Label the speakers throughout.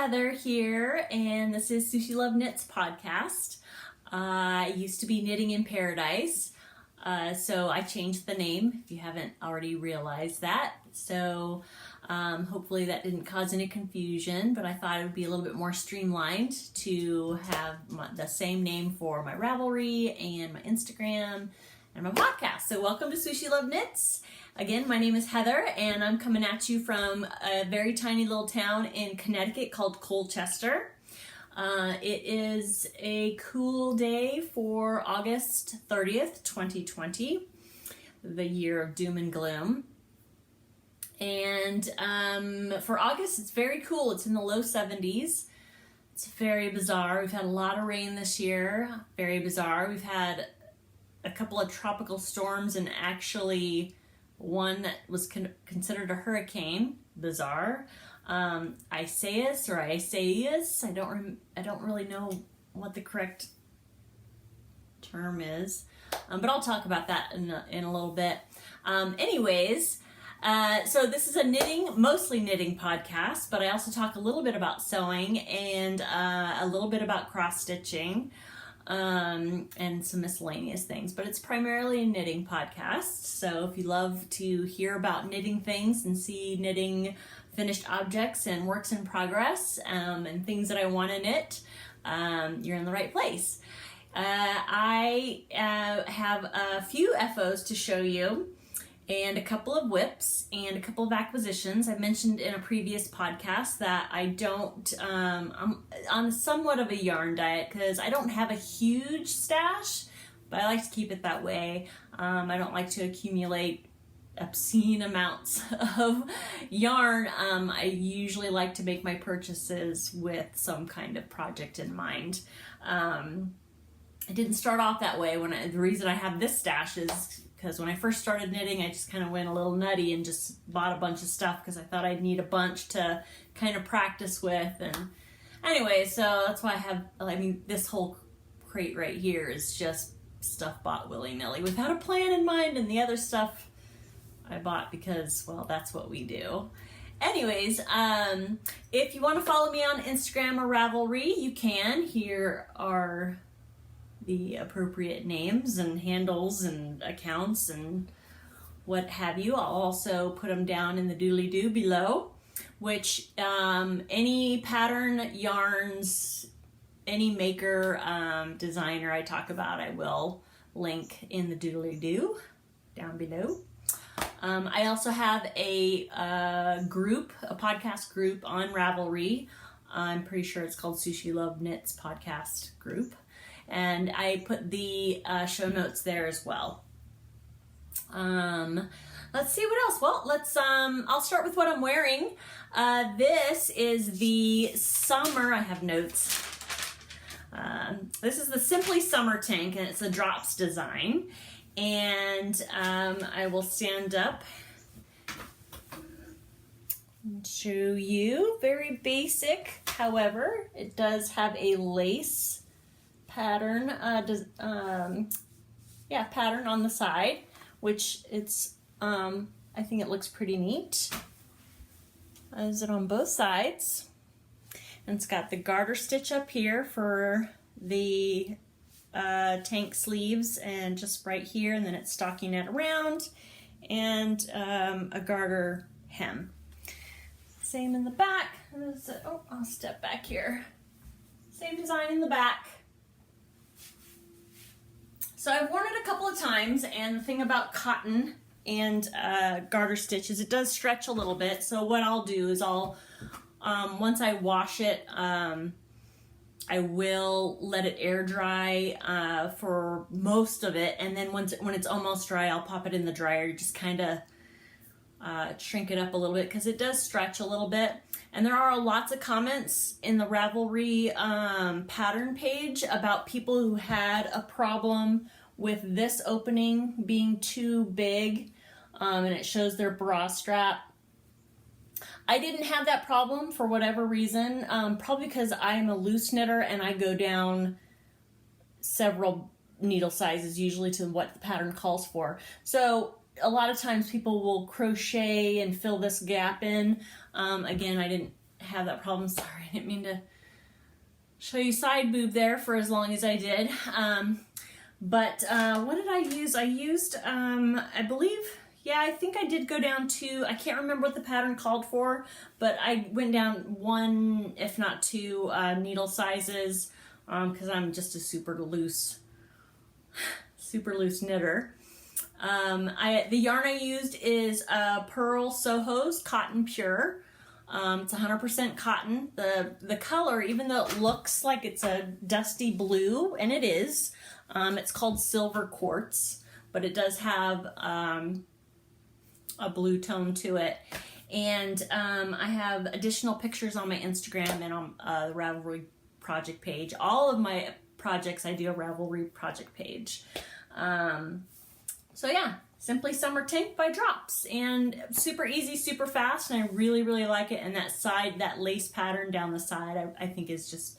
Speaker 1: Heather here, and this is Sushiloveknits Podcast. I used to be Knitting in Paradise, so I changed the name, if you haven't already realized that. So hopefully that didn't cause any confusion, but I thought it would be a little bit more streamlined to have the same name for my Ravelry and my Instagram and my podcast. So welcome to Sushiloveknits. Again, my name is Heather, and I'm coming at you from a very tiny little town in Connecticut called Colchester. It is a cool day for August 30th, 2020, the year of doom and gloom. And for August, it's very cool. It's in the low 70s. It's very bizarre. We've had a lot of rain this year. Very bizarre. We've had a couple of tropical storms, and actually one that was considered a hurricane. Bizarre. Isaias. I don't really know what the correct term is, but I'll talk about that in a little bit. So this is a mostly knitting podcast, but I also talk a little bit about sewing and a little bit about cross stitching. And some miscellaneous things, but it's primarily a knitting podcast. So if you love to hear about knitting things and see knitting finished objects and works in progress, and things that I want to knit, you're in the right place. I have a few FOs to show you, and a couple of whips, and a couple of acquisitions. I mentioned in a previous podcast that I don't, I'm on somewhat of a yarn diet because I don't have a huge stash, but I like to keep it that way. I don't like to accumulate obscene amounts of yarn. I usually like to make my purchases with some kind of project in mind. I didn't start off that way. The reason I have this stash is because when I first started knitting, I just kind of went a little nutty and just bought a bunch of stuff because I thought I'd need a bunch to kind of practice with. And anyway, so that's why this whole crate right here is just stuff bought willy-nilly without a plan in mind, and the other stuff I bought because, well, that's what we do. Anyways, if you want to follow me on Instagram or Ravelry, you can. Here are the appropriate names and handles and accounts and what have you. I'll also put them down in the doobly-doo below, which any pattern, yarns, any maker, designer I talk about, I will link in the doobly-doo down below. I also have a podcast group on Ravelry. I'm pretty sure it's called Sushiloveknits Podcast group. And I put the show notes there as well. Let's see what else. Well, I'll start with what I'm wearing. This is the summer, I have notes. This is the Simply Summer tank, and it's a drops design. And I will stand up and show you. Very basic, however, it does have a lace pattern, pattern on the side, which it's, I think it looks pretty neat. Is it on both sides? And it's got the garter stitch up here for the tank sleeves, and just right here, and then it's stocking it around, and a garter hem. Same in the back. I'll step back here. Same design in the back. So I've worn it a couple of times, and the thing about cotton and garter stitch is it does stretch a little bit. So what I'll do is once I wash it, I will let it air dry for most of it, and then when it's almost dry, I'll pop it in the dryer, just kind of shrink it up a little bit because it does stretch a little bit. And there are lots of comments in the Ravelry pattern page about people who had a problem with this opening being too big, and it shows their bra strap. I didn't have that problem for whatever reason, probably because I am a loose knitter and I go down several needle sizes usually to what the pattern calls for. So a lot of times people will crochet and fill this gap in. Again, I didn't have that problem. Sorry, I didn't mean to show you side boob there for as long as I did. But what did I use? I used, I believe, yeah, I think I did go down to, I can't remember what the pattern called for, but I went down 1, if not 2 needle sizes, because I'm just a super loose knitter. The yarn I used is Pearl Soho's Cotton Pure. It's 100% cotton. The color, even though it looks like it's a dusty blue, and it is, it's called Silver Quartz, but it does have a blue tone to it. And I have additional pictures on my Instagram and on the Ravelry project page. All of my projects, I do a Ravelry project page. So yeah, Simply Summer Tank by Drops, and super easy, super fast, and I really, really like it. And that lace pattern down the side, I think is just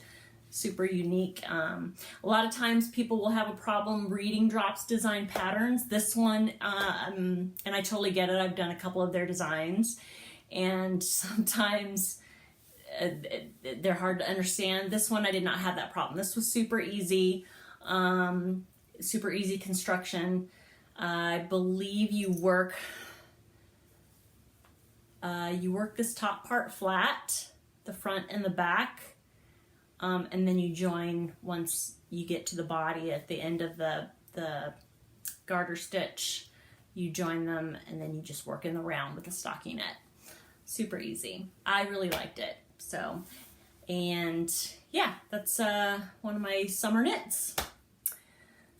Speaker 1: super unique. A lot of times people will have a problem reading Drops design patterns. This one, and I totally get it. I've done a couple of their designs, and sometimes they're hard to understand. This one, I did not have that problem. This was super easy construction. I believe you work this top part flat, the front and the back, and then you join once you get to the body at the end of the garter stitch. You join them, and then you just work in the round with a stockinette. Super easy. I really liked it. So, and yeah, that's one of my summer knits.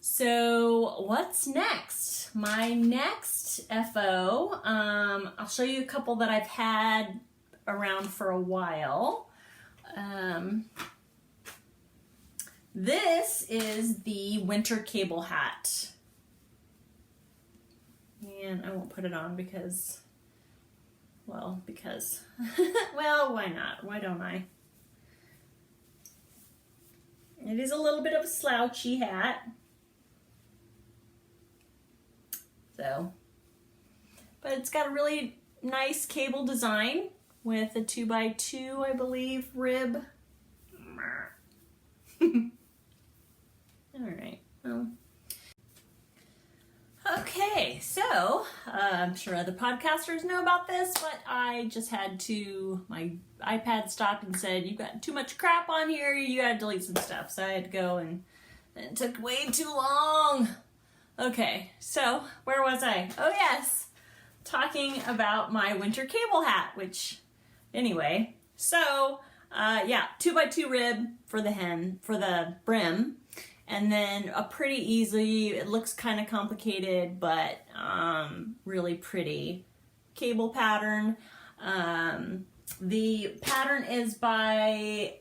Speaker 1: So what's next? My next FO, I'll show you a couple that I've had around for a while. This is the winter cable hat. And I won't put it on because, well, why not? Why don't I? It is a little bit of a slouchy hat. So, but it's got a really nice cable design with a 2x2, I believe, rib. All right. Well. Okay, so I'm sure other podcasters know about this, but I just my iPad stopped and said, "You've got too much crap on here, you gotta delete some stuff." So I had to go, and it took way too long. Okay, so where was I? Oh yes, talking about my winter cable hat, which, anyway, so yeah, 2x2 rib for the brim, and then a pretty easy, it looks kind of complicated, but really pretty cable pattern. The pattern is by,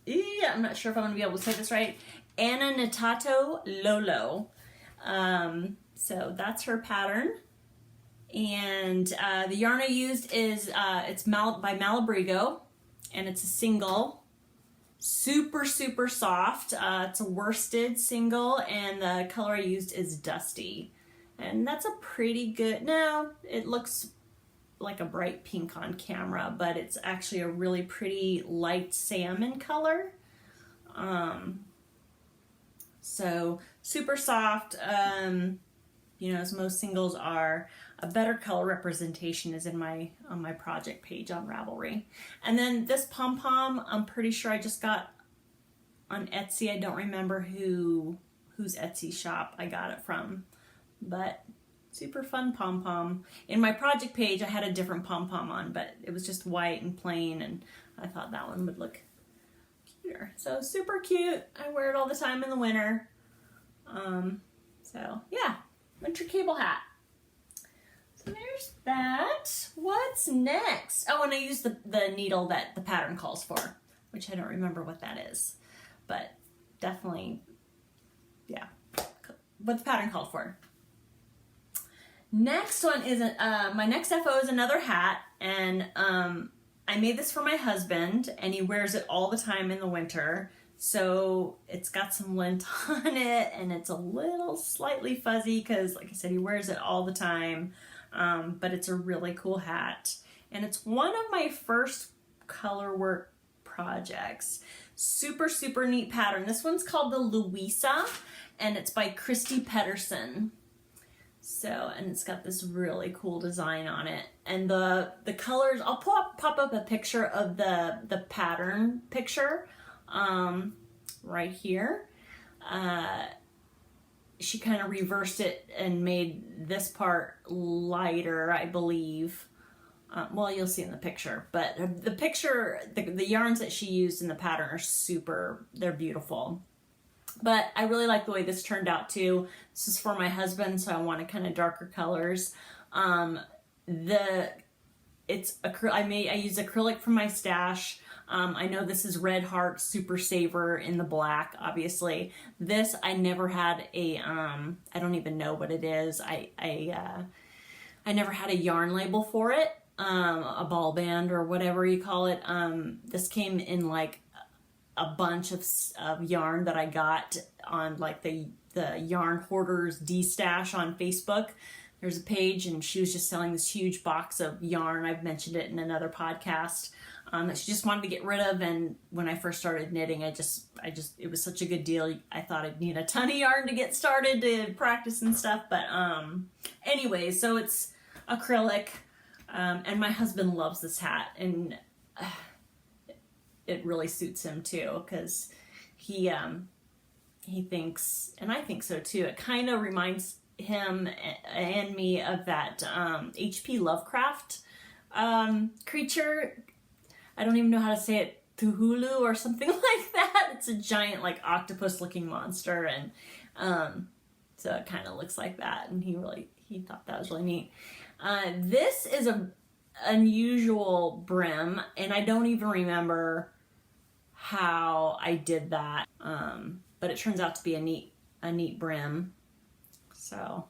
Speaker 1: I'm not sure if I'm going to be able to say this right, Anna Natato Lolo. So that's her pattern. And the yarn I used is it's by Malabrigo, and it's a single. Super, super soft. It's a worsted single, and the color I used is Dusty. And that's a pretty good, no, it looks like a bright pink on camera, but it's actually a really pretty light salmon color. So super soft, as most singles are. A better color representation is on my project page on Ravelry. And then this pom-pom, I'm pretty sure I just got on Etsy. I don't remember whose Etsy shop I got it from, but super fun pom-pom. In my project page, I had a different pom-pom on, but it was just white and plain, and I thought that one would look cuter. So super cute. I wear it all the time in the winter. So yeah, winter cable hat. So there's that. What's next? Oh, and I used the needle that the pattern calls for, which I don't remember what that is, but definitely, yeah, what the pattern called for. Next one is, my next FO is another hat, and I made this for my husband, and he wears it all the time in the winter. So it's got some lint on it, and it's a little slightly fuzzy because, like I said, he wears it all the time. But it's a really cool hat, and it's one of my first color work projects. Super, super neat pattern. This one's called the Louisa, and it's by Christy Pedersen. So, and it's got this really cool design on it. And the colors, I'll pop up a picture of the pattern picture right here. She kind of reversed it and made this part lighter, I believe. Well, you'll see in the picture, but the picture, the yarns that she used in the pattern are super, they're beautiful. But I really like the way this turned out too. This is for my husband, so I wanted kind of darker colors. I used acrylic from my stash. I know this is Red Heart Super Saver in the black, obviously. This, I never had a, I don't even know what it is. I never had a yarn label for it, a ball band or whatever you call it. This came in like a bunch of yarn that I got on like the Yarn Hoarders D-Stash on Facebook. There's a page, and she was just selling this huge box of yarn. I've mentioned it in another podcast. That she just wanted to get rid of, and when I first started knitting, it was such a good deal. I thought I'd need a ton of yarn to get started to practice and stuff, but anyway, so it's acrylic, and my husband loves this hat, and it really suits him too, because he thinks, and I think so too, it kind of reminds him and me of that H.P. Lovecraft creature. I don't even know how to say it, Cthulhu or something like that. It's a giant like octopus looking monster, and so it kind of looks like that, and he thought that was really neat. This is a unusual brim, and I don't even remember how I did that, but it turns out to be a neat brim. So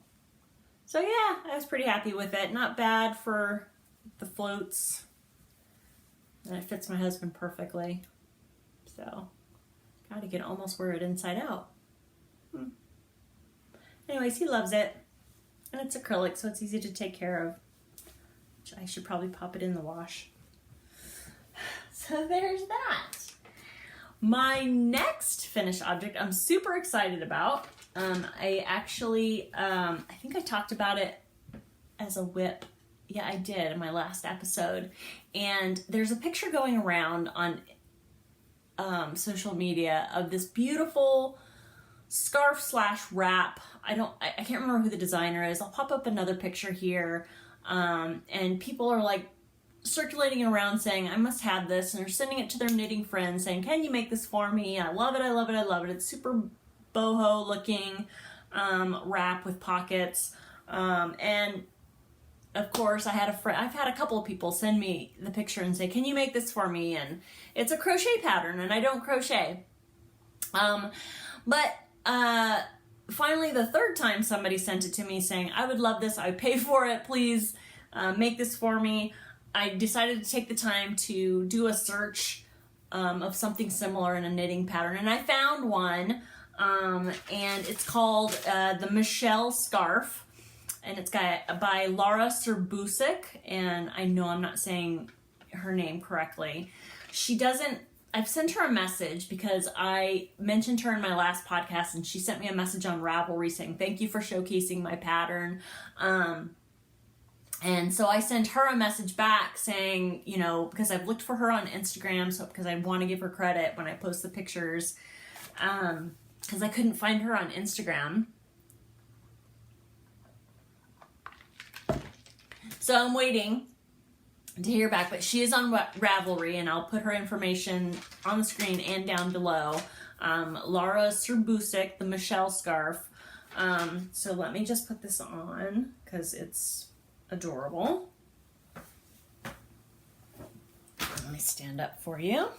Speaker 1: yeah, I was pretty happy with it. Not bad for the floats. And it fits my husband perfectly. So, gotta get almost wear it inside out. Anyways, he loves it. And it's acrylic, so it's easy to take care of. Which I should probably pop it in the wash. So there's that. My next finished object I'm super excited about. I think I talked about it as a whip. Yeah, I did in my last episode. And there's a picture going around on social media of this beautiful scarf / wrap. I can't remember who the designer is. I'll pop up another picture here. And people are like circulating around saying, I must have this. And they're sending it to their knitting friends saying, can you make this for me? I love it, I love it, I love it. It's super boho looking wrap with pockets. And of course, I've had a couple of people send me the picture and say, can you make this for me? And it's a crochet pattern, and I don't crochet. But finally, the third time somebody sent it to me saying, I would love this, I would pay for it, please make this for me. I decided to take the time to do a search of something similar in a knitting pattern, and I found one, and it's called the Michelle Scarf. And it's by Laura Serbusik, and I know I'm not saying her name correctly. I've sent her a message because I mentioned her in my last podcast, and she sent me a message on Ravelry saying, thank you for showcasing my pattern. And so I sent her a message back saying, because I've looked for her on Instagram, so because I want to give her credit when I post the pictures, because I couldn't find her on Instagram. So I'm waiting to hear back, but she is on Ravelry, and I'll put her information on the screen and down below. Laura Serbusik, the Michelle Scarf. So let me just put this on because it's adorable. Let me stand up for you.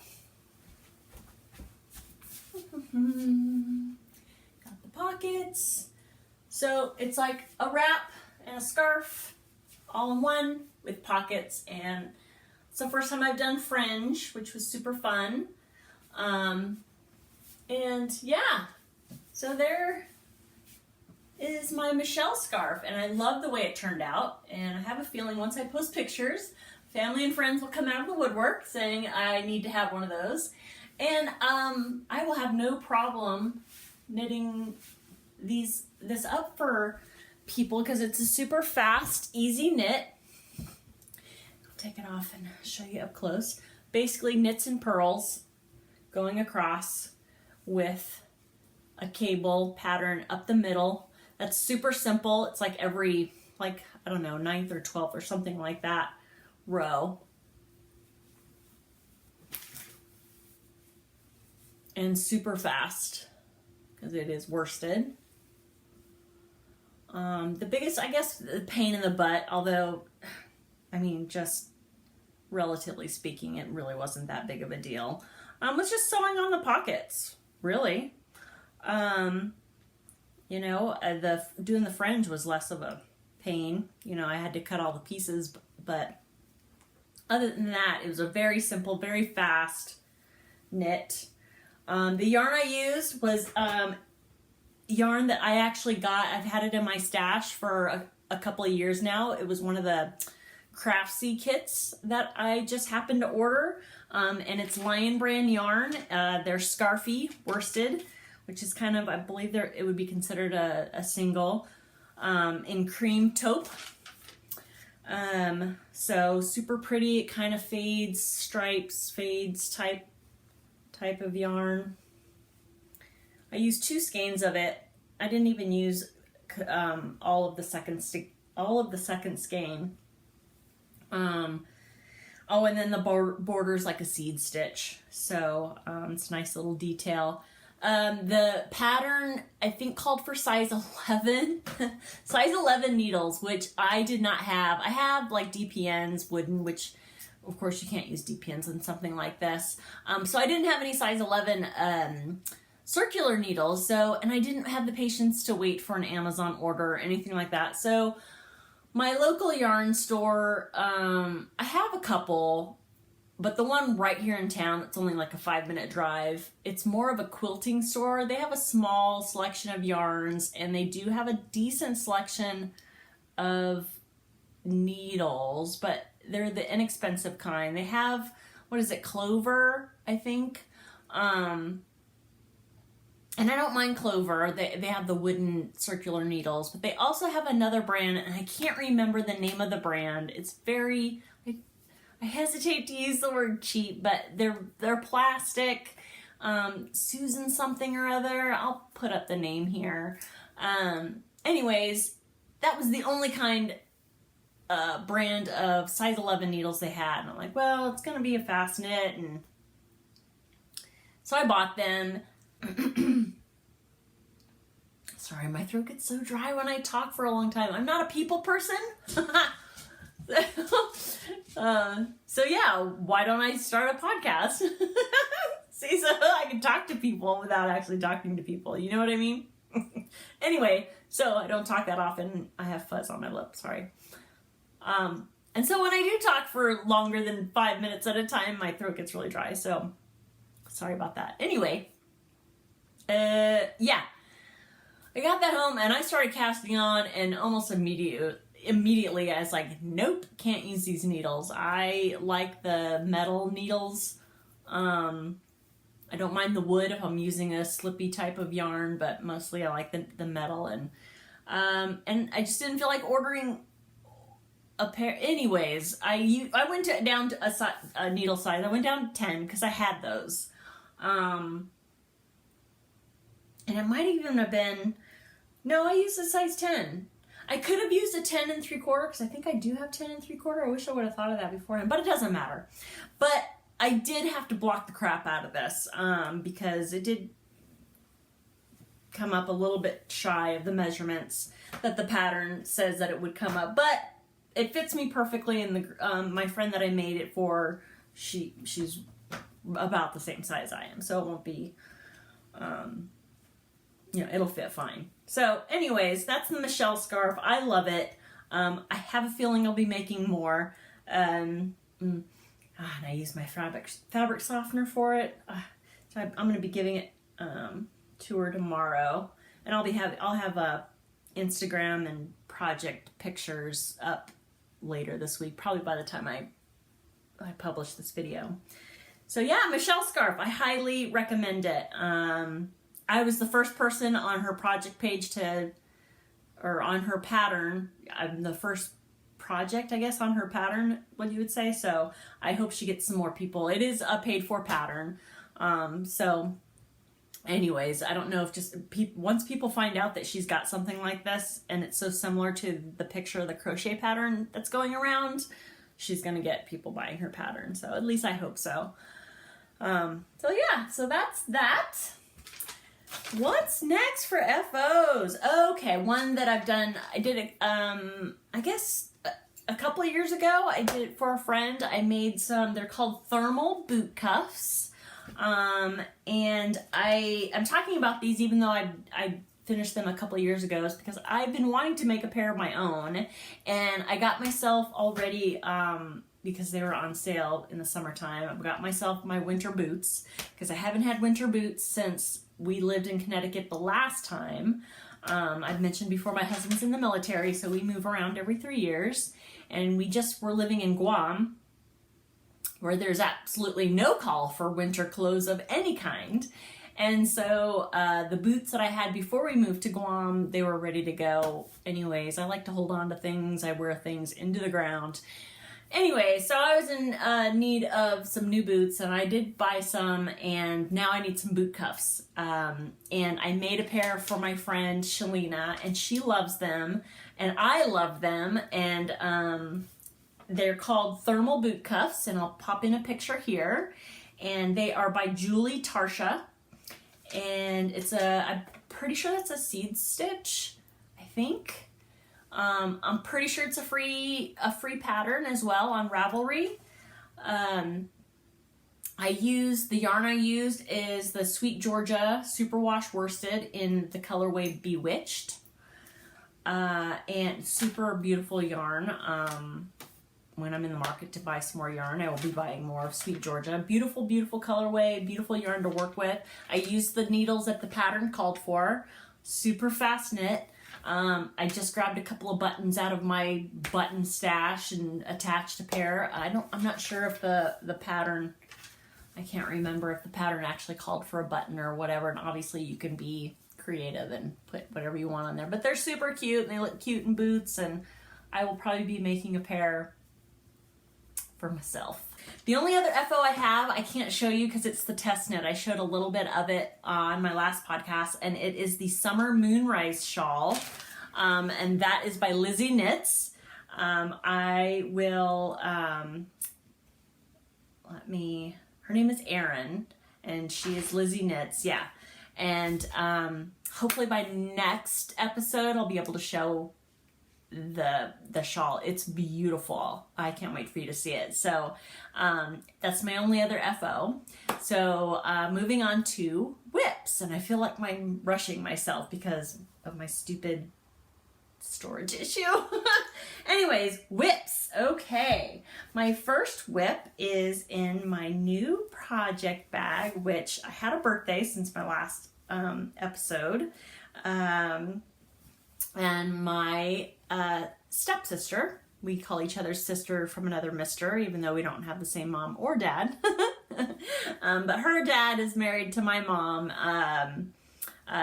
Speaker 1: Got the pockets. So it's like a wrap and a scarf all in one with pockets, and it's the first time I've done fringe, which was super fun. And yeah, so there is my Michelle scarf, and I love the way it turned out, and I have a feeling once I post pictures, family and friends will come out of the woodwork saying I need to have one of those. And I will have no problem knitting this up for people because it's a super fast, easy knit. I'll take it off and show you up close. Basically knits and purls going across with a cable pattern up the middle. That's super simple. It's like every, I don't know, 9th or 12th or something like that row. And super fast because it is worsted. The biggest, I guess, the pain in the butt, although, I mean, just relatively speaking, it really wasn't that big of a deal, was just sewing on the pockets, really. Doing the fringe was less of a pain. I had to cut all the pieces, but other than that, it was a very simple, very fast knit. The yarn I used was yarn that I actually got. I've had it in my stash for a couple of years now. It was one of the Craftsy kits that I just happened to order, and it's Lion Brand yarn. They're scarfy worsted, which is kind of, I believe it would be considered a single, in cream taupe. So super pretty. It kind of fades, stripes, fades type of yarn. I used 2 skeins of it. I didn't even use all of the second skein. And then the border's like a seed stitch, so it's a nice little detail. The pattern, I think, called for size 11. Size 11 needles, which I did not have. I have like DPNs, wooden, which of course you can't use DPNs on something like this. So I didn't have any size 11 circular needles, and I didn't have the patience to wait for an Amazon order or anything like that. So my local yarn store, I have a couple, but the one right here in town, it's only like a 5-minute drive. It's more of a quilting store. They have a small selection of yarns, and they do have a decent selection of needles, but they're the inexpensive kind. They have, Clover, I think. And I don't mind Clover. They have the wooden circular needles, but they also have another brand, and I can't remember the name of the brand. It's very, I hesitate to use the word cheap, but they're plastic. Susan something or other. I'll put up the name here. Anyways, that was the only brand of size 11 needles they had. And I'm like, well, it's going to be a fast knit. And so I bought them. Sorry, my throat gets so dry when I talk for a long time. I'm not a people person. So yeah, why don't I start a podcast? See, so I can talk to people without actually talking to people. You know what I mean? Anyway, so I don't talk that often. I have fuzz on my lip, sorry. And so when I do talk for longer than 5 minutes at a time, my throat gets really dry. So sorry about that. Anyway, yeah, I got that home and I started casting on, and almost immediately I was like, nope, can't use these needles. I like the metal needles. I don't mind the wood if I'm using a slippy type of yarn, but mostly I like the metal, and I just didn't feel like ordering a pair. Anyways, I went down to a needle size. I went down to 10 because I had those. And it might even have been, no, I used a size 10. I could have used a 10 3/4 because I think I do have 10 3/4. I wish I would have thought of that beforehand, but it doesn't matter. But I did have to block the crap out of this because it did come up a little bit shy of the measurements that the pattern says that it would come up, but it fits me perfectly. And my friend that I made it for, she's about the same size I am, so it won't be, it'll fit fine. So anyways, that's the Michelle scarf. I love it. I have a feeling I'll be making more. And I use my fabric softener for it. So I'm going to be giving it to her tomorrow, and I'll have Instagram and project pictures up later this week. Probably by the time I I publish this video. So yeah, Michelle scarf. I highly recommend it. I was the first person on her project page or on her pattern. I'm the first project, I guess, on her pattern, what you would say. So I hope she gets some more people. It is a paid for pattern. So anyways, I don't know if just once people find out that she's got something like this and it's so similar to the picture of the crochet pattern that's going around, she's going to get people buying her pattern. So at least I hope so. So yeah, so that's that. What's next for FOs? Okay, one that I've done, I did it, I guess a couple of years ago. I did it for a friend. I made some, they're called thermal boot cuffs. And I'm talking about these even though I finished them a couple of years ago, is because I've been wanting to make a pair of my own, and I got myself already, because they were on sale in the summertime, I got myself my winter boots, because I haven't had winter boots since we lived in Connecticut the last time. I've mentioned before, my husband's in the military, so we move around every 3 years, and we just were living in Guam, where there's absolutely no call for winter clothes of any kind. And so the boots that I had before we moved to Guam, they were ready to go. Anyways, I like to hold on to things. I wear things into the ground. Anyway, so I was in need of some new boots, and I did buy some, and now I need some boot cuffs. And I made a pair for my friend Shalina, and she loves them, and I love them, and they're called thermal boot cuffs, and I'll pop in a picture here. And they are by Julie Tarsha, and I'm pretty sure that's a seed stitch, I think. I'm pretty sure it's a free pattern as well on Ravelry. The yarn I used is the Sweet Georgia Superwash Worsted in the colorway Bewitched. And super beautiful yarn. When I'm in the market to buy some more yarn, I will be buying more of Sweet Georgia. Beautiful, beautiful colorway, beautiful yarn to work with. I used the needles that the pattern called for. Super fast knit. I just grabbed a couple of buttons out of my button stash and attached a pair. I'm not sure if the pattern, I can't remember if the pattern actually called for a button or whatever, and obviously you can be creative and put whatever you want on there. But they're super cute, and they look cute in boots, and I will probably be making a pair for myself. The only other FO I have, I can't show you because it's the test knit. I showed a little bit of it on my last podcast, and it is the Summer Moonrise Shawl, and that is by Lizzie Knits. I will, her name is Erin, and she is Lizzie Knits, yeah. And hopefully by next episode, I'll be able to show the shawl. It's beautiful. I can't wait for you to see it. So that's my only other FO. So moving on to whips, and I feel like I'm rushing myself because of my stupid storage issue. Anyways, whips. Okay, my first whip is in my new project bag, which I had a birthday since my last episode. And my stepsister, we call each other sister from another mister, even though we don't have the same mom or dad. But her dad is married to my mom.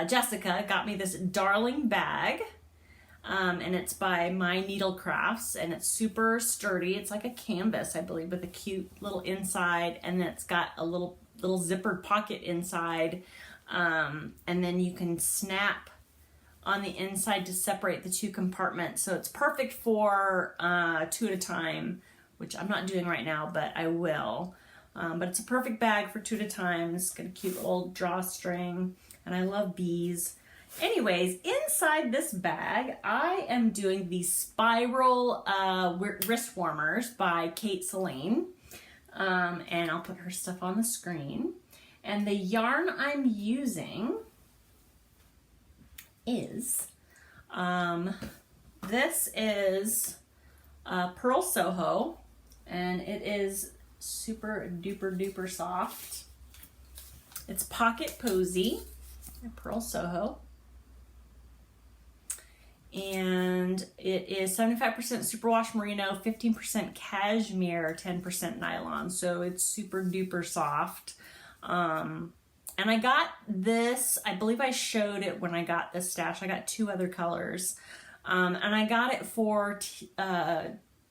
Speaker 1: Jessica got me this darling bag, and it's by My Needle Crafts, and it's super sturdy. It's like a canvas, I believe, with a cute little inside, and then it's got a little zippered pocket inside, and then you can snap on the inside to separate the two compartments. So it's perfect for 2 at a time, which I'm not doing right now, but I will. But it's a perfect bag for 2 at a time. It's got a cute little drawstring, and I love bees. Anyways, inside this bag, I am doing the Spiral wrist warmers by Kate Selene. And I'll put her stuff on the screen. And the yarn I'm using is, this is Pearl Soho, and it is super duper duper soft. It's Pocket Posy, Pearl Soho. and it is 75% superwash merino, 15% cashmere, 10% nylon. So it's super duper soft. And I got this, I believe I showed it when I got this stash. I got 2 other colors. And I got it for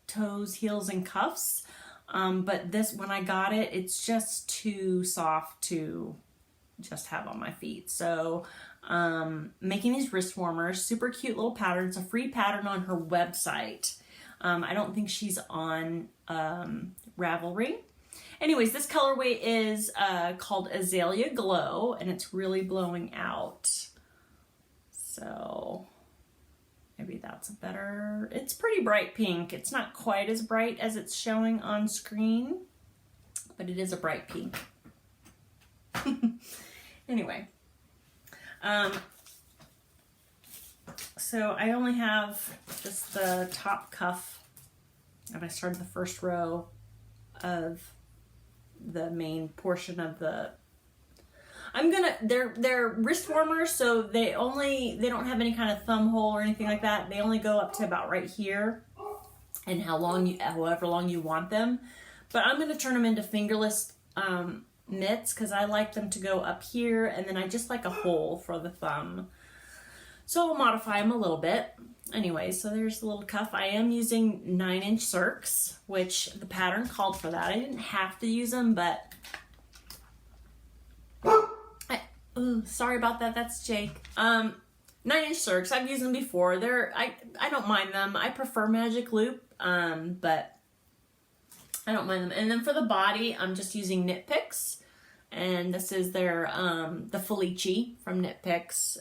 Speaker 1: toes, heels, and cuffs. But this, when I got it, it's just too soft to just have on my feet. So making these wrist warmers, super cute little pattern. It's a free pattern on her website. I don't think she's on Ravelry. Anyways, this colorway is called Azalea Glow, and it's really blowing out. So maybe that's a better, it's pretty bright pink. It's not quite as bright as it's showing on screen, but it is a bright pink. Anyway, so I only have just the top cuff, and I started the first row of the main portion of the, they're wrist warmers, so they don't have any kind of thumb hole or anything like that. They only go up to about right here, and however long you want them. But I'm gonna turn them into fingerless mitts, because I like them to go up here, and then I just like a hole for the thumb. So I'll modify them a little bit. Anyway, so there's the little cuff. I am using 9-inch circs, which the pattern called for that. I didn't have to use them, but sorry about that. That's Jake. 9-inch circs. I've used them before. I don't mind them. I prefer Magic Loop, but I don't mind them. And then for the body, I'm just using Knit Picks, and this is their the Felici from Knit Picks.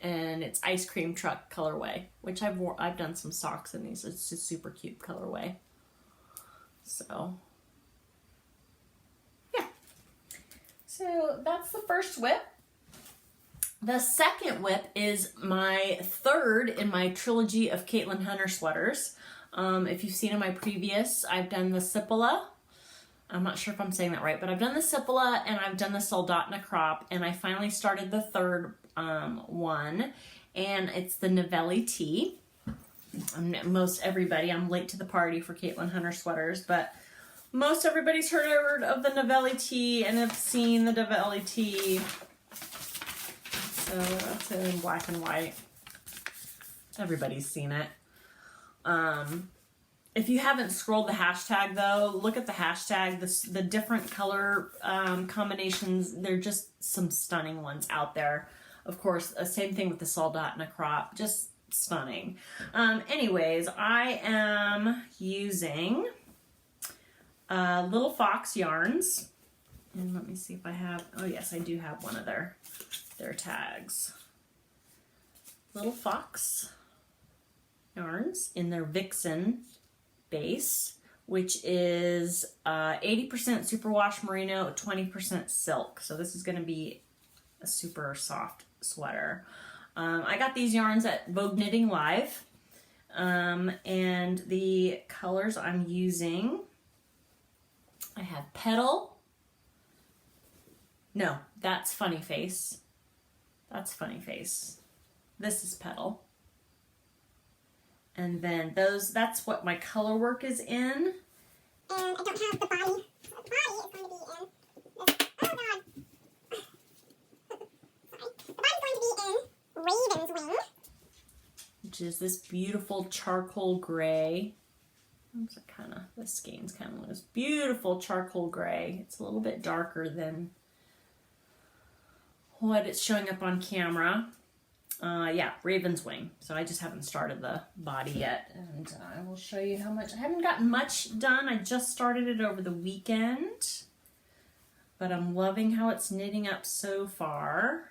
Speaker 1: And it's Ice Cream Truck colorway, which I've done some socks in these. It's just super cute colorway. So yeah. So that's the first whip. The second whip is my third in my trilogy of Caitlin Hunter sweaters. If you've seen in my previous, I've done the Cipolla. I'm not sure if I'm saying that right, but I've done the Cipolla and I've done the Soldotna crop, and I finally started the third one, and it's the Novelli tee. Most everybody, I'm late to the party for Caitlin Hunter sweaters, but most everybody's heard of the Novelli tee and have seen the Novelli tee. So that's in black and white. Everybody's seen it. If you haven't scrolled the hashtag though, look at the hashtag. The different color combinations, they're just some stunning ones out there. Of course, same thing with the Soldotna crop, just stunning. Anyways, I am using Little Fox yarns. And let me see if I have, oh yes, I do have one of their tags. Little Fox yarns in their Vixen base, which is 80% superwash merino, 20% silk. So this is going to be a super soft sweater. I got these yarns at Vogue Knitting Live, and the colors I'm using, I have Petal. No, that's Funny Face. That's Funny Face. This is Petal. And then that's what my color work is in. And I don't have the body. The body is going to be in this, oh god. Sorry. The body's going to be in Raven's Wing, which is this beautiful charcoal gray. The skeins kind of loose. Beautiful charcoal gray. It's a little bit darker than what it's showing up on camera. Yeah, Raven's Wing. So I just haven't started the body yet, and I will show you how much. I haven't gotten much done. I just started it over the weekend, but I'm loving how it's knitting up so far.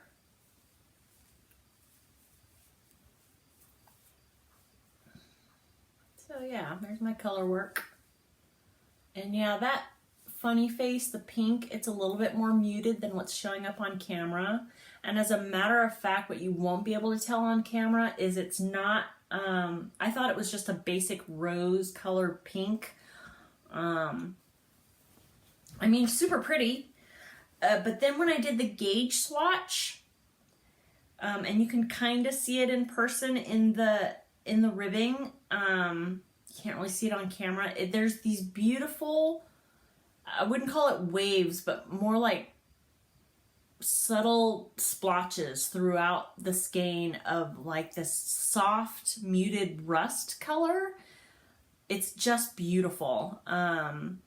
Speaker 1: So yeah, there's my color work. And yeah, that Funny Face, the pink, it's a little bit more muted than what's showing up on camera. And as a matter of fact, what you won't be able to tell on camera is it's not, I thought it was just a basic rose color pink. I mean, super pretty. But then when I did the gauge swatch, and you can kind of see it in person in the ribbing. You can't really see it on camera. There's these beautiful, I wouldn't call it waves, but more like subtle splotches throughout the skein of like this soft muted rust color. It's just beautiful. And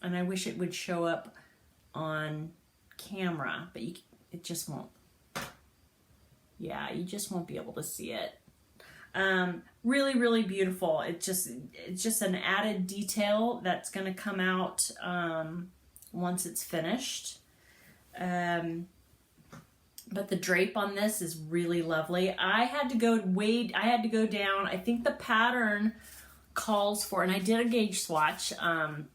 Speaker 1: I wish it would show up on camera, but it just won't. Yeah, you just won't be able to see it. Really, really beautiful. It's just an added detail that's going to come out once it's finished. But the drape on this is really lovely. I had to go down. I think the pattern calls for, and I did a gauge swatch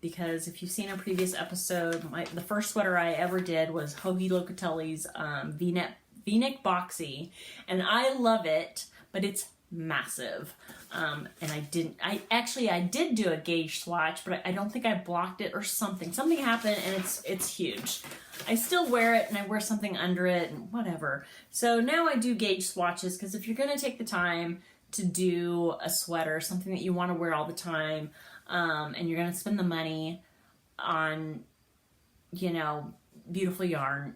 Speaker 1: because if you've seen a previous episode, the first sweater I ever did was Hoagie Locatelli's V-neck boxy, and I love it, but it's massive. And I did do a gauge swatch, but I don't think I blocked it or something. Something happened, and it's huge. I still wear it, and I wear something under it, and whatever. So now I do gauge swatches, because if you're going to take the time to do a sweater, something that you want to wear all the time, and you're going to spend the money on, beautiful yarn,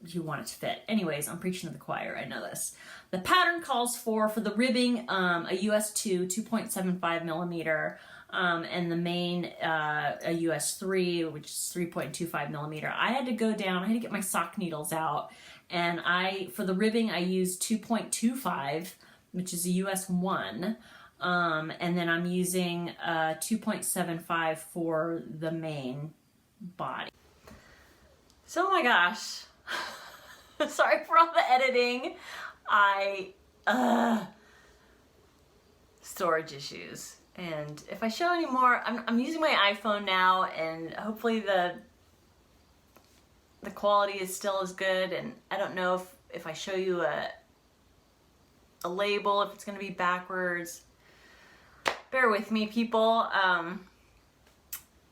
Speaker 1: you want it to fit. Anyways, I'm preaching to the choir, I know this. The pattern calls for the ribbing, a US 2.75 millimeter, and the main, a US 3, which is 3.25 millimeter. I had to get my sock needles out, and for the ribbing, I used 2.25, which is a US 1, and then I'm using 2.75 for the main body. So, oh my gosh. Sorry for all the editing. Storage issues. And if I show any more, I'm using my iPhone now, and hopefully the quality is still as good. And I don't know if I show you a label, if it's going to be backwards. Bear with me, people.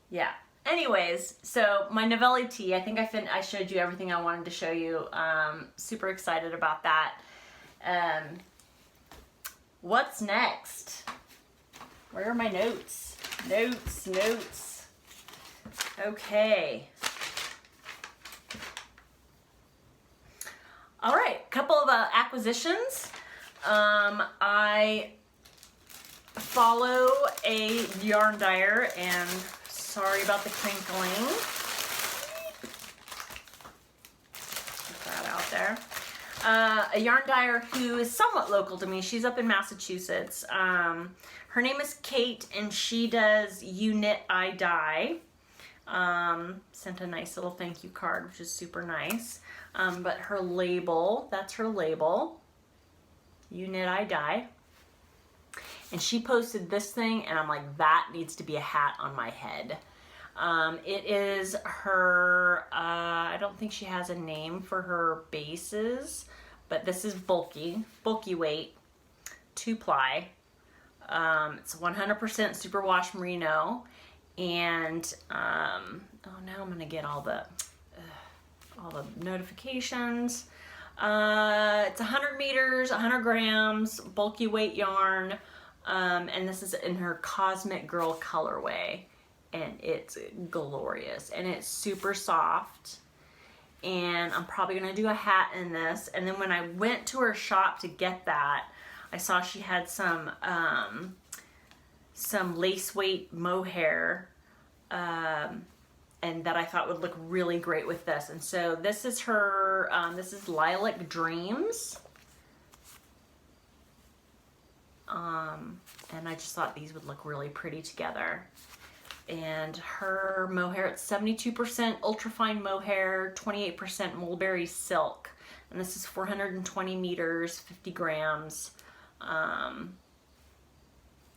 Speaker 1: Yeah. Anyways, so my Novelli tee, I think I showed you everything I wanted to show you. Super excited about that. What's next? Where are my notes? Notes. Okay. All right, couple of acquisitions. I follow a yarn dyer, and sorry about the crinkling. Put that out there. A yarn dyer who is somewhat local to me. She's up in Massachusetts. Her name is Kate, and she does You Knit, I Dye. Sent a nice little thank you card, which is super nice. But her label, that's her label. You Knit, I Dye. And she posted this thing, and I'm like, that needs to be a hat on my head. It is her, I don't think she has a name for her bases, but this is bulky weight, 2-ply. It's 100% superwash merino, and oh, now I'm gonna get all the notifications. It's 100 meters, 100 grams, bulky weight yarn, and this is in her Cosmic Girl colorway, and it's glorious, and it's super soft. And I'm probably gonna do a hat in this. And then when I went to her shop to get that, I saw she had some lace weight mohair, and that I thought would look really great with this. And so this is her, this is Lilac Dreams. And I just thought these would look really pretty together. And her mohair, it's 72% ultrafine mohair, 28% mulberry silk. And this is 420 meters, 50 grams.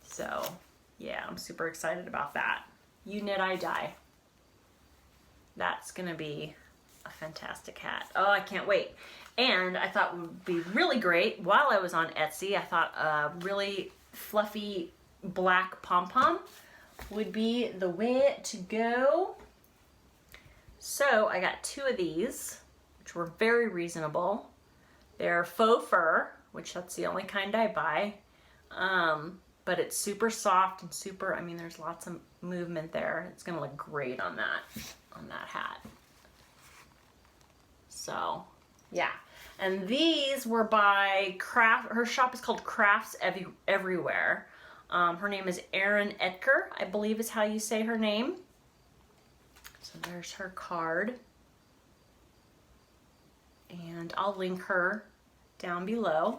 Speaker 1: So yeah, I'm super excited about that. You Knit, I Dye. That's gonna be a fantastic hat. Oh, I can't wait. And I thought would be really great while I was on Etsy, I thought a really fluffy black pom-pom would be the way to go. So I got 2 of these, which were very reasonable. They're faux fur, which that's the only kind I buy. But it's super soft and super, I mean, there's lots of movement there. It's gonna look great on that hat. So, yeah. And these were by her shop is called Crafts Everywhere. Her name is Erin Etker, I believe is how you say her name. So there's her card. And I'll link her down below.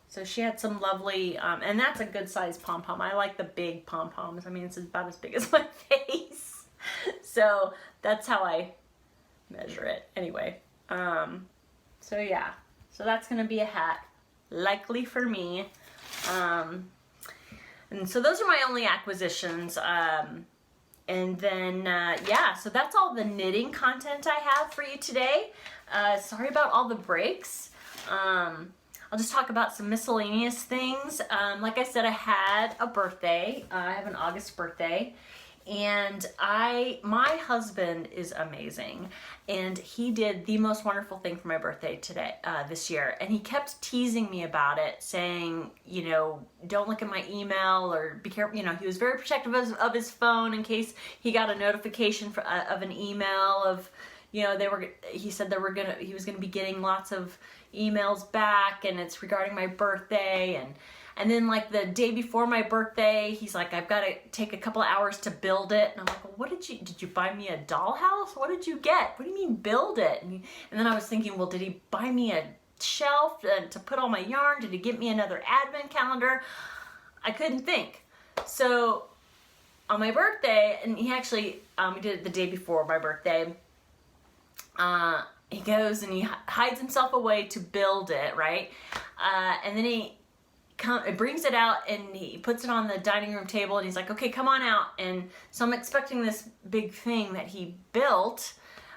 Speaker 1: So she had some lovely, and that's a good size pom-pom. I like the big pom-poms. I mean, it's about as big as my face. So that's how I measure it. Anyway, so yeah. So that's going to be a hat, likely for me. And so those are my only acquisitions. And then, yeah, so that's all the knitting content I have for you today. Sorry about all the breaks. I'll just talk about some miscellaneous things. Like I said, I had a birthday. I have an August birthday. And my husband is amazing. And he did the most wonderful thing for my birthday this year. And he kept teasing me about it, saying, you know, don't look at my email or be careful. You know, he was very protective of his phone in case he got a notification of an email of, you know, he said he was gonna be getting lots of emails back, and it's regarding my birthday. And then like the day before my birthday, he's like, I've got to take a couple of hours to build it. And I'm like, well, what did you buy me a dollhouse? What did you get? What do you mean build it? And then I was thinking, well, did he buy me a shelf to put all my yarn? Did he get me another advent calendar? I couldn't think. So on my birthday, and he actually, we did it the day before my birthday, he goes and he hides himself away to build it, right? And then he brings it out and he puts it on the dining room table and he's like, okay, come on out. And so I'm expecting this big thing that he built,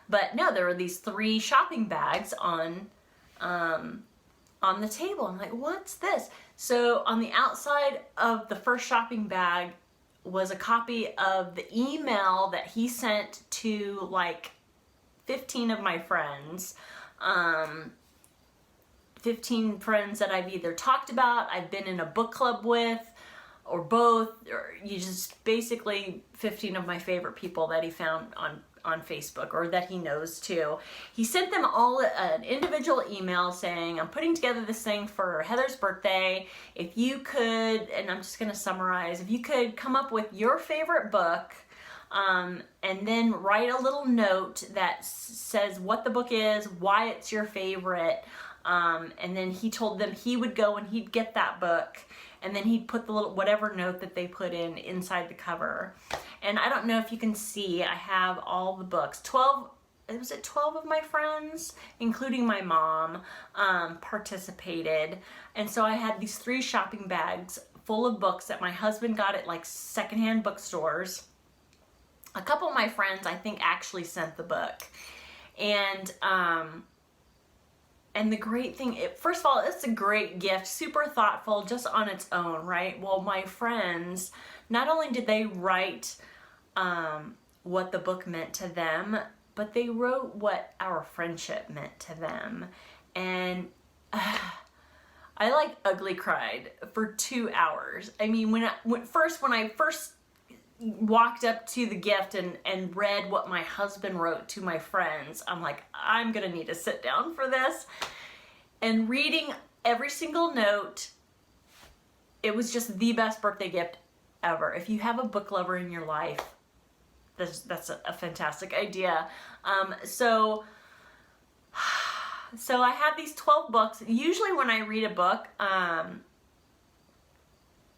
Speaker 1: but no, there were these 3 shopping bags on the table. I'm like, what's this? So on the outside of the first shopping bag was a copy of the email that he sent to like 15 of my friends. 15 friends that I've either talked about, I've been in a book club with, or both, or you just basically 15 of my favorite people that he found on Facebook, or that he knows too. He sent them all an individual email saying, I'm putting together this thing for Heather's birthday. If you could, and I'm just going to summarize, if you could come up with your favorite book, and then write a little note that says what the book is, why it's your favorite. And then he told them he would go and he'd get that book, and then he'd put the little whatever note that they put inside the cover. And I don't know if you can see, I have all the books. 12 of my friends, including my mom, participated. And so I had these 3 shopping bags full of books that my husband got at like secondhand bookstores. A couple of my friends, I think, actually sent the book. And the great thing, first of all, it's a great gift, super thoughtful, just on its own, right? Well, my friends, not only did they write what the book meant to them, but they wrote what our friendship meant to them. And I like ugly cried for 2 hours. I mean, when I first walked up to the gift and read what my husband wrote to my friends, I'm like, I'm gonna need to sit down for this. And reading every single note, it was just the best birthday gift ever. If you have a book lover in your life, that's a fantastic idea. So I have these 12 books. Usually when I read a book,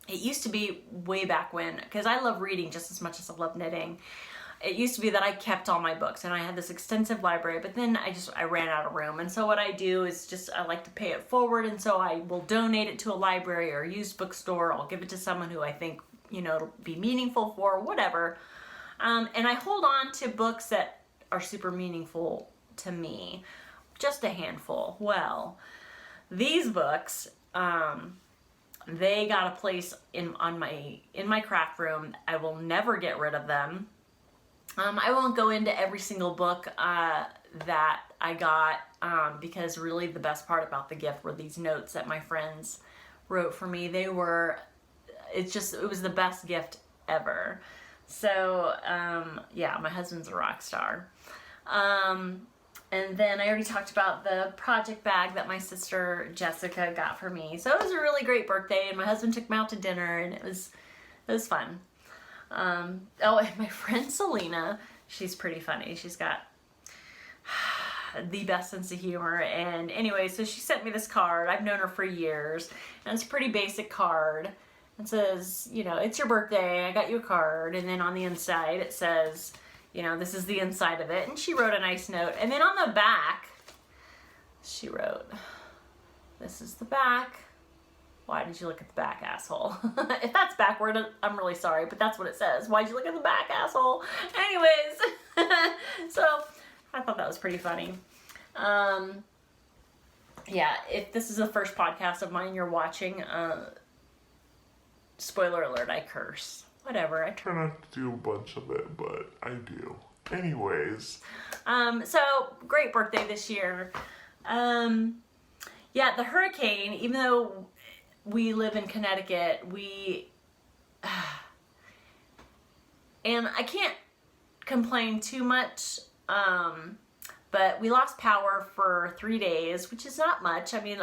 Speaker 1: it used to be way back when, because I love reading just as much as I love knitting. It used to be that I kept all my books and I had this extensive library, but then I ran out of room. And so what I do is I like to pay it forward. And so I will donate it to a library or a used bookstore. I'll give it to someone who I think, you know, it'll be meaningful for, whatever. And I hold on to books that are super meaningful to me. Just a handful. Well, these books, they got a place in my craft room. I will never get rid of them. I won't go into every single book that I got, because really the best part about the gift were these notes that my friends wrote for me. It was the best gift ever. So, yeah, my husband's a rock star. And then I already talked about the project bag that my sister Jessica got for me. So it was a really great birthday, and my husband took me out to dinner, and it was fun. And my friend Selena, she's pretty funny. She's got the best sense of humor. And anyway, so she sent me this card. I've known her for years, and it's a pretty basic card. It says, it's your birthday, I got you a card, and then on the inside it says, this is the inside of it. And she wrote a nice note. And then on the back, she wrote, this is the back. Why did you look at the back, asshole? If that's backward, I'm really sorry, but that's what it says. Why'd you look at the back, asshole? Anyways, so I thought that was pretty funny. Yeah, if this is the first podcast of mine you're watching, spoiler alert, I curse. Whatever. I
Speaker 2: try not to do a bunch of it, but I do. Anyways.
Speaker 1: So, great birthday this year. Yeah, the hurricane, even though we live in Connecticut, and I can't complain too much, but we lost power for 3 days, which is not much. I mean,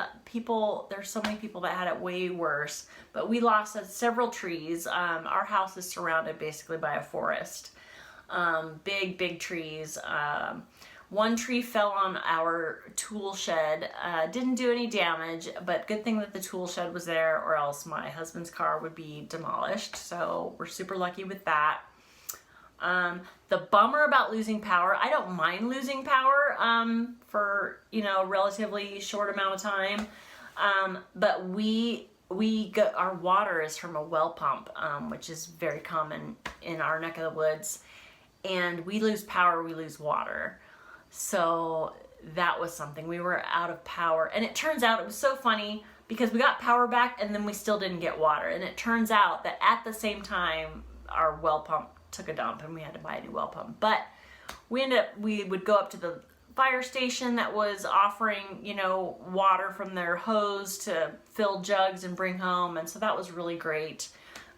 Speaker 1: there's so many people that had it way worse, but we lost several trees. Our house is surrounded basically by a forest. Big trees. One tree fell on our tool shed. Didn't do any damage, but good thing that the tool shed was there, or else my husband's car would be demolished. So we're super lucky with that. The bummer about losing power, I don't mind losing power for a relatively short amount of time, but our water is from a well pump, which is very common in our neck of the woods, and we lose power, we lose water. So that was something. We were out of power, and it turns out, it was so funny because we got power back and then we still didn't get water, and it turns out that at the same time our well pump took a dump and we had to buy a new well pump. But we would go up to the fire station that was offering, water from their hose to fill jugs and bring home. And so that was really great.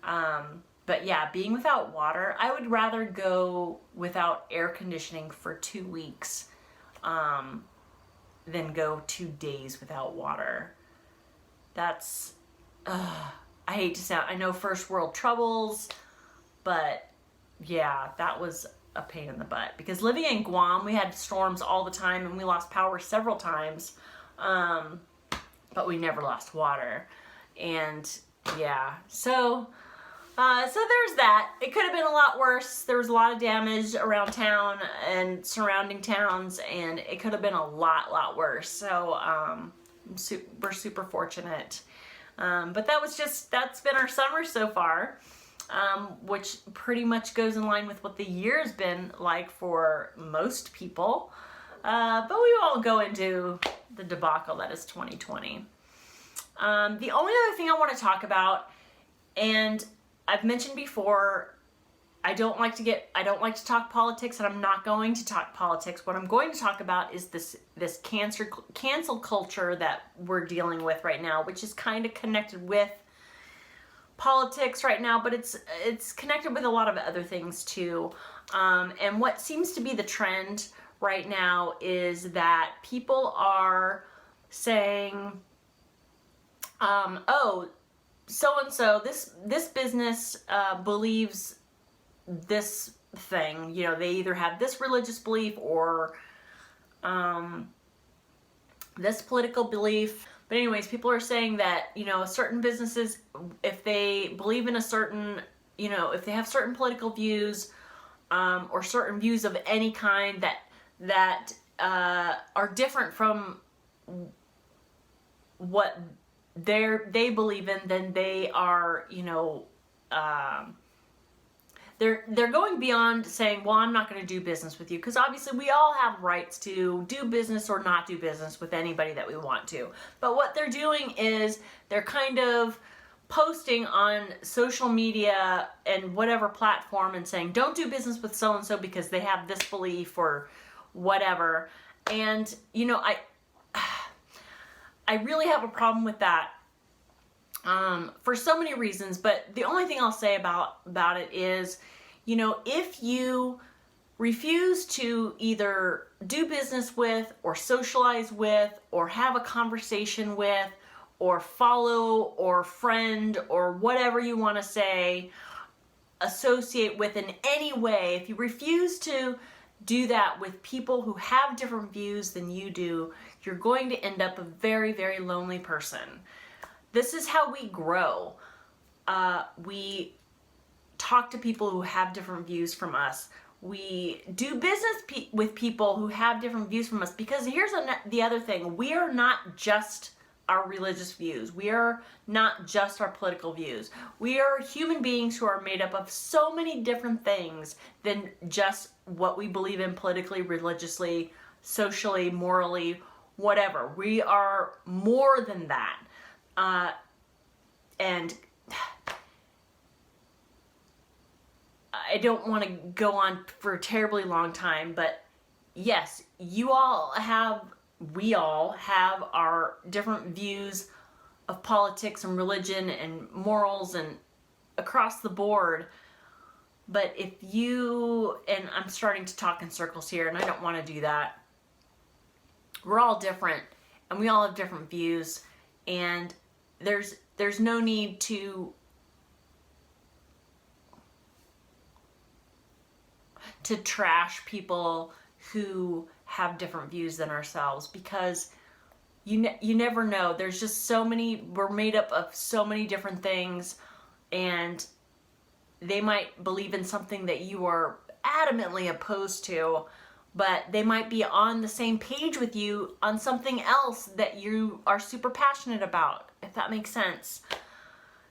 Speaker 1: But yeah, being without water, I would rather go without air conditioning for 2 weeks than go 2 days without water. That's, I hate to sound, I know first world troubles, but yeah, that was a pain in the butt, because living in Guam, we had storms all the time and we lost power several times, but we never lost water. And yeah, so there's that. It could have been a lot worse. There was a lot of damage around town and surrounding towns, and it could have been a lot worse. So we're super fortunate. But that's been our summer so far. Which pretty much goes in line with what the year's been like for most people. But we won't go into the debacle that is 2020. The only other thing I want to talk about, and I've mentioned before, I don't like to talk politics, and I'm not going to talk politics. What I'm going to talk about is this cancel culture that we're dealing with right now, which is kind of connected with politics right now, but it's connected with a lot of other things too. And what seems to be the trend right now is that people are saying, oh, so-and-so, this business believes this thing. They either have this religious belief or this political belief. But anyways, people are saying that, certain businesses, if they believe in a certain, if they have certain political views, or certain views of any kind that are different from what they believe in, then they are, they're going beyond saying, well, I'm not going to do business with you, because obviously we all have rights to do business or not do business with anybody that we want to. But what they're doing is they're kind of posting on social media and whatever platform and saying, don't do business with so-and-so because they have this belief or whatever. And, you know, I really have a problem with that for so many reasons, but the only thing I'll say about it is, you know, if you refuse to either do business with or socialize with or have a conversation with or follow or friend or whatever you want to say, associate with in any way, if you refuse to do that with people who have different views than you do, you're going to end up a very, very lonely person. This is how we grow. We talk to people who have different views from us. We do business with people who have different views from us, because here's the other thing. We are not just our religious views. We are not just our political views. We are human beings who are made up of so many different things than just what we believe in politically, religiously, socially, morally, whatever. We are more than that. And I don't want to go on for a terribly long time, but yes, we all have our different views of politics and religion and morals and across the board. But if you, and I'm starting to talk in circles here, and I don't want to do that. We're all different, and we all have different views, and there's no need to trash people who have different views than ourselves, because you never know. There's just so many, we're made up of so many different things, and they might believe in something that you are adamantly opposed to, but they might be on the same page with you on something else that you are super passionate about, if that makes sense.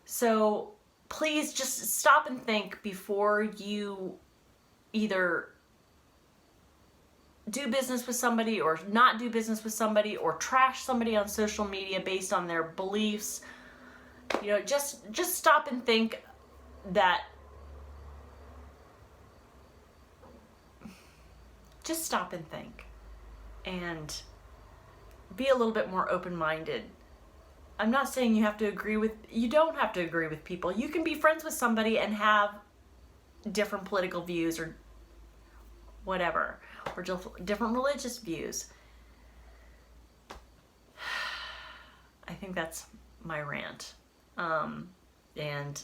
Speaker 1: So please just stop and think before you either do business with somebody or not do business with somebody or trash somebody on social media based on their beliefs. You know, just stop and think that, just stop and think and be a little bit more open-minded. I'm not saying you don't have to agree with people. You can be friends with somebody and have different political views or whatever, or different religious views. I think that's my rant. And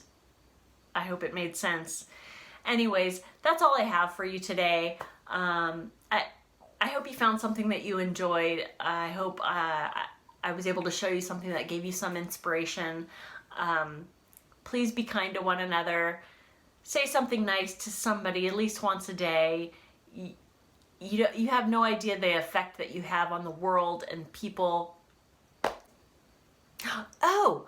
Speaker 1: I hope it made sense. Anyways, that's all I have for you today. I hope you found something that you enjoyed. I hope I was able to show you something that gave you some inspiration. Please be kind to one another. Say something nice to somebody at least once a day. You have no idea the effect that you have on the world and people. Oh,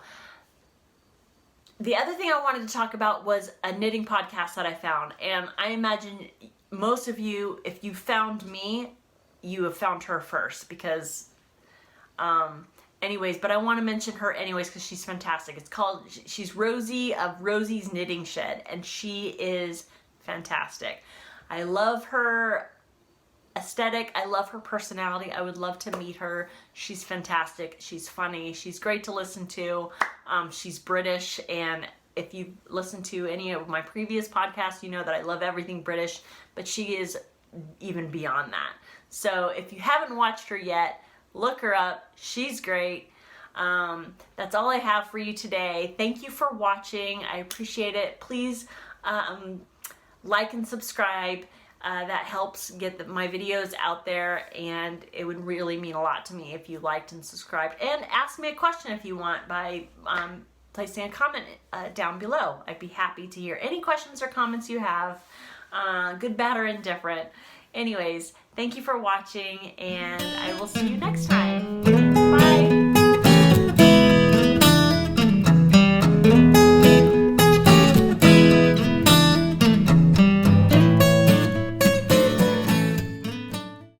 Speaker 1: the other thing I wanted to talk about was a knitting podcast that I found. And I imagine most of you, if you found me, you have found her first, because anyways, but I want to mention her anyways because she's fantastic. She's Rosie of Rosie's Knitting Shed, and she is fantastic. I love her aesthetic. I love her personality. I would love to meet her. She's fantastic. She's funny. She's great to listen to. She's British, and if you've listened to any of my previous podcasts, you know that I love everything British, but she is even beyond that. So if you haven't watched her yet, look her up. She's great. That's all I have for you today. Thank you for watching. I appreciate it. Please like and subscribe. That helps get my videos out there, and it would really mean a lot to me if you liked and subscribed. And ask me a question if you want by placing a comment down below. I'd be happy to hear any questions or comments you have, good, bad, or indifferent. Anyways, thank you for watching, and I will see you next time.